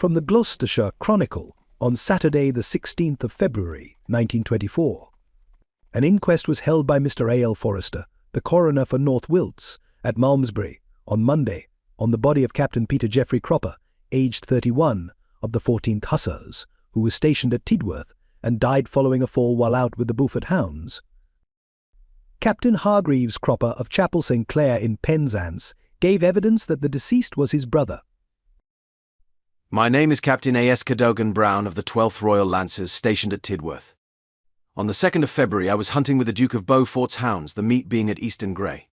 From the Gloucestershire Chronicle on Saturday the 16th of February 1924. An inquest was held by Mr. A. L. Forrester, the coroner for North Wilts, at Malmesbury on Monday on the body of Captain Peter Jeoffrey Cropper, aged 31, of the 14th Hussars, who was stationed at Tidworth and died following a fall while out with the Beaufort Hounds. Captain Hargreaves Cropper of Chapel St. Clair in Penzance gave evidence that the deceased was his brother. My name is Captain A.S. Cadogan Brown of the 12th Royal Lancers stationed at Tidworth. On the 2nd of February I was hunting with the Duke of Beaufort's hounds, the meet being at Easton Grey.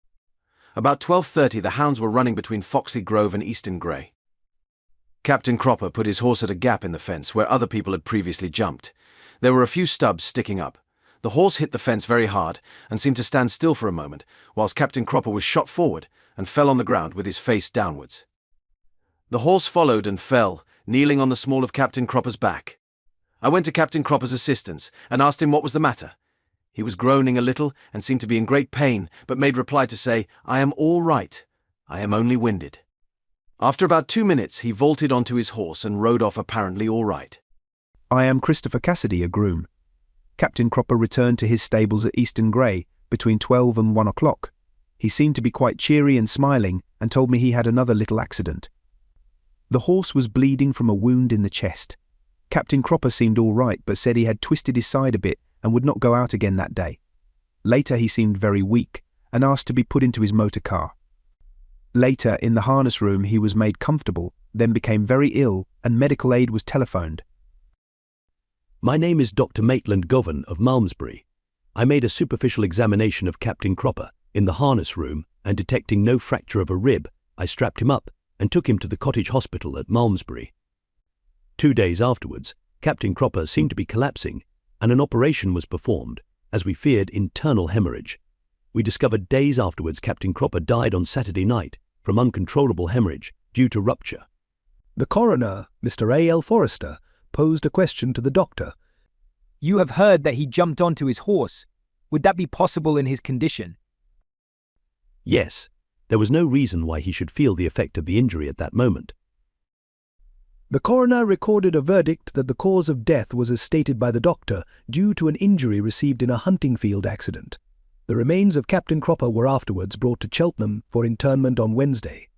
About 12:30 the hounds were running between Foxley Grove and Easton Grey. Captain Cropper put his horse at a gap in the fence where other people had previously jumped. There were a few stubs sticking up. The horse hit the fence very hard and seemed to stand still for a moment, whilst Captain Cropper was shot forward and fell on the ground with his face downwards. The horse followed and fell, kneeling on the small of Captain Cropper's back. I went to Captain Cropper's assistance and asked him what was the matter. He was groaning a little and seemed to be in great pain, but made reply to say, "I am all right. I am only winded." After about 2 minutes he vaulted onto his horse and rode off apparently all right. I am Christopher Cassidy, a groom. Captain Cropper returned to his stables at Easton Grey between 12 and 1 o'clock. He seemed to be quite cheery and smiling and told me he had another little accident. The horse was bleeding from a wound in the chest. Captain Cropper seemed all right, but said he had twisted his side a bit and would not go out again that day. Later he seemed very weak and asked to be put into his motor car. Later, in the harness room, he was made comfortable, then became very ill and medical aid was telephoned. My name is Dr. Maitland Govan of Malmesbury. I made a superficial examination of Captain Cropper in the harness room and detecting no fracture of a rib, I strapped him up and took him to the Cottage Hospital at Malmesbury. 2 days afterwards, Captain Cropper seemed to be collapsing and an operation was performed, as we feared internal hemorrhage. We discovered days afterwards Captain Cropper died on Saturday night from uncontrollable hemorrhage due to rupture. The coroner, Mr. A. L. Forrester, posed a question to the doctor. You have heard that he jumped onto his horse. Would that be possible in his condition? Yes, there was no reason why he should feel the effect of the injury at that moment. The coroner recorded a verdict that the cause of death was as stated by the doctor due to an injury received in a hunting field accident. The remains of Captain Cropper were afterwards brought to Cheltenham for interment on Wednesday.